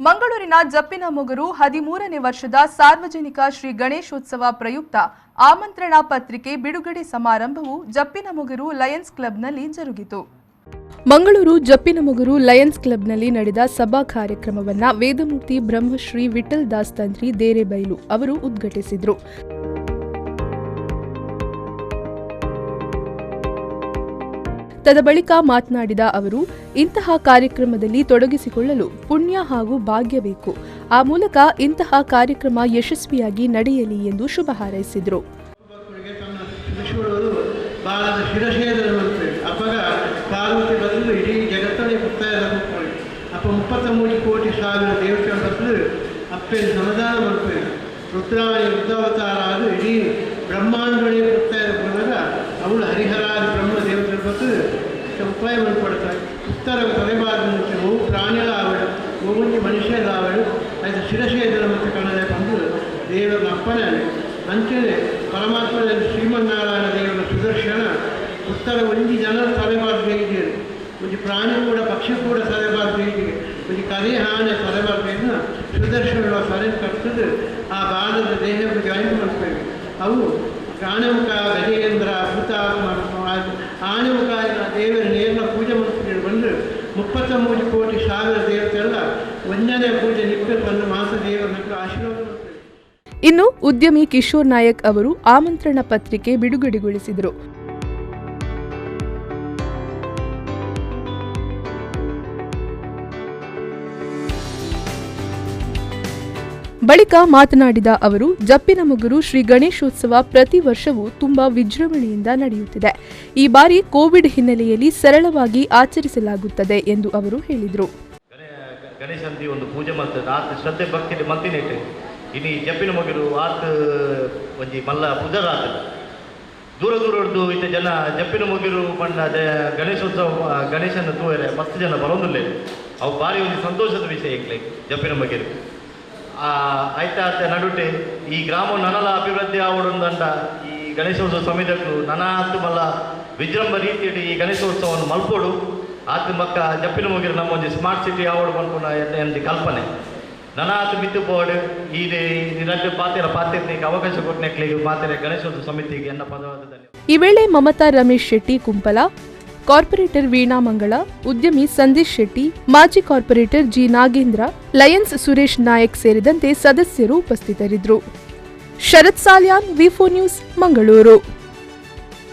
ಮಂಗಳೂರಿನ ಜಪ್ಪಿನಮೊಗರು 13ನೇ ವರ್ಷದ ಸಾರ್ವಜನಿಕ ಶ್ರೀ ಗಣೇಶೋತ್ಸವ ಪ್ರಯುಕ್ತ ಆಮಂತ್ರಣ ಪತ್ರಿಕೆ ಬಿಡುಗಡೆ ಸಮಾರಂಭವು ಜಪ್ಪಿನಮೊಗರು ಲಯನ್ಸ್ ಕ್ಲಬ್ನಲ್ಲಿ ಜರುಗಿತು. ಮಂಗಳೂರು ಜಪ್ಪಿನಮೊಗರು ಲಯನ್ಸ್ ಕ್ಲಬ್ನಲ್ಲಿ ನಡೆದ ಸಭಾ ಕಾರ್ಯಕ್ರಮವನ್ನು ವೇದಮೂರ್ತಿ ಬ್ರಹ್ಮಶ್ರೀ ವಿಠಲ್ ದಾಸ್ ತಂತ್ರಿ ದೇರೆಬೈಲು ಅವರು ಉದ್ಘಾಟಿಸಿದರು. ತದಬಳಿಕ ಮಾತನಾಡಿದ ಅವರು, ಇಂತಹ ಕಾರ್ಯಕ್ರಮದಲ್ಲಿ ತೊಡಗಿಸಿಕೊಳ್ಳಲು ಪುಣ್ಯ ಹಾಗೂ ಭಾಗ್ಯ ಬೇಕು. ಆ ಮೂಲಕ ಇಂತಹ ಕಾರ್ಯಕ್ರಮ ಯಶಸ್ವಿಯಾಗಿ ನಡೆಯಲಿ ಎಂದು ಶುಭ ಹಾರೈಸಿದರು. ಅವಳು ಹರಿಹರಾದಿ ಬ್ರಹ್ಮ ದೇವತರ ಬತ್ತು ಉಪಾಯ ಪಡ್ತಾರೆ. ಉತ್ತರ ತಲೆಬಾರ నుంచి ಪ್ರಾಣಿಗಳಾವಳು ಗೋಮುಂಜಿ ಮನುಷ್ಯರಾವಳು ಅದು ಶಿರಶೇದನ ಮತ್ತು ಕನ್ನಡ ಬಂದು ದೇವರ ಅಪ್ಪನೇ ಅಂಚನೆ ಪರಮಾತ್ಮನಲ್ಲಿ ಶ್ರೀಮನ್ನಾರಾಯಣ ದೇವರ ಸುದರ್ಶನ ಉತ್ತರ ಒಂಜಿ ಜನರ ತಲೆಬಾರ ಬೇಯಿದ್ದೀರು. ಒಂದು ಪ್ರಾಣಿ ಕೂಡ ಪಕ್ಷಿ ಕೂಡ ತಲೆಬಾರ ಬೇಯಿದ್ದೀರಿ. ಒಂದು ಕರೆ ಹಾನೆ ತಲೆಬಾರ ಬೇಯಿನ ಸುದರ್ಶನ ಸರಿ ಕರ್ತದೆ ಆ ಬಾಣದ ದೇಹಕ್ಕೆ ಜಾಯಿನ್ ಮಾಡ್ತೇವೆ. ಅವು ಆನೆಮುಖ ಗಜೇಂದ್ರ ಭೂತಾತ್ಮ ಆನೆಮುಖ ದೇವರ ನೇರನ ಪೂಜೆ ಮಾಡ್ತಿದ್ರು. ಬಂದು 33 ಕೋಟಿ ಸಾವಿರ ದೇವತೆಲ್ಲ ಒಂದನೇ ಪೂಜೆ ನಿಟ್ಟು ಬಂದು ಮಾಸ ದೇವರನ್ನು ಆಶೀರ್ವಾದ ಮಾಡ್ತಾರೆ. ಇನ್ನು ಉದ್ಯಮಿ ಕಿಶೋರ್ ನಾಯಕ್ ಅವರು ಆಮಂತ್ರಣ ಪತ್ರಿಕೆ ಬಿಡುಗಡೆಗೊಳಿಸಿದರು. ಬಳಿಕ ಮಾತನಾಡಿದ ಅವರು, ಜಪ್ಪಿನಮೊಗರು ಶ್ರೀ ಗಣೇಶೋತ್ಸವ ಪ್ರತಿ ವರ್ಷವೂ ತುಂಬಾ ವಿಜೃಂಭಣೆಯಿಂದ ನಡೆಯುತ್ತಿದೆ. ಈ ಬಾರಿ ಕೋವಿಡ್ ಹಿನ್ನೆಲೆಯಲ್ಲಿ ಸರಳವಾಗಿ ಆಚರಿಸಲಾಗುತ್ತದೆ ಎಂದು ಅವರು ಹೇಳಿದರು. ಗಣೇಶಂದಿ ಒಂದು ಪೂಜೆ ಮಾಡ್ತದೆ ಆತ ಶ್ರದ್ಧೆ ಭಕ್ತಿ ಮಂತಿನೇಟೆ ಇನ್ನು ಜಪ್ಪಿನಮೊಗರು ಆತ ಒಂಜಿ ಮಲ್ಲ ಪೂಜಾರ ಆತ ದೂರ ದೂರದ್ದು ಇತ್ತ ಜನ ಜಪ್ಪಿನಮೊಗರು ಬಣ್ಣ ಗಣೇಶೋತ್ಸವ ಗಣೇಶನ ತೂವರೆ ಮಸ್ತ್ ಜನ ಬರೋದಿಲ್ಲ. ಅವು ಭಾರಿ ಒಂದು ಸಂತೋಷದ ವಿಷಯ ಲೈಕ್ ಜಪ್ಪಿನಮೊಗರು ಆಯ್ತಾ ನಡುಟೆ ಈ ಗ್ರಾಮ ನನಲ ಅಭಿವೃದ್ಧಿ ಆವಡೊಂದಂಡ ಈ ಗಣೇಶೋತ್ಸವ ಸಮಿತಿಗಳು ನನಾತು ಮಲ್ಲ ವಿಜೃಂಭ ರೀತಿಯಲ್ಲಿ ಈ ಗಣೇಶೋತ್ಸವವನ್ನು ಮಲ್ಪೋಡು ಆತ ಮಕ್ಕ ಜಪ್ಪಿನಮೊಗರು ನಮ್ಮ ಒಂದು ಸ್ಮಾರ್ಟ್ ಸಿಟಿ ಆವಡು ಬಂದ್ಕೊಂಡು ಕಲ್ಪನೆ ನನಾತು ಮಿತ್ತು ಬೋರ್ಡ್ ಈ ರದ್ದು ಪಾತ್ರೆಗೆ ಅವಕಾಶ ಕೊಟ್ಟನೆಕ್ಲಿಗೆ ಪಾತ್ರೆ ಗಣೇಶೋತ್ಸವ ಸಮಿತಿಗೆ ಎನ್ನ ಪದವಾದ. ಈ ವೇಳೆ ಮಮತಾ ರಮೇಶ್ ಶೆಟ್ಟಿ ಕುಂಪಲ, ಕಾರ್ಪೊರೇಟರ್ ವೀಣಾ ಮಂಗಳ, ಉದ್ಯಮಿ ಸಂದೇಶ್ ಶೆಟ್ಟಿ, ಮಾಜಿ corporator G Nagendra, Lions Suresh Nayak ಸೇರಿದಂತೆ ಸದಸ್ಯರು ಉಪಸ್ಥಿತರಿದ್ದರು. ಶರತ್ ಸಾಲ್ಯಾನ್, ವಿ4 ನ್ಯೂಸ್, ಮಂಗಳೂರು.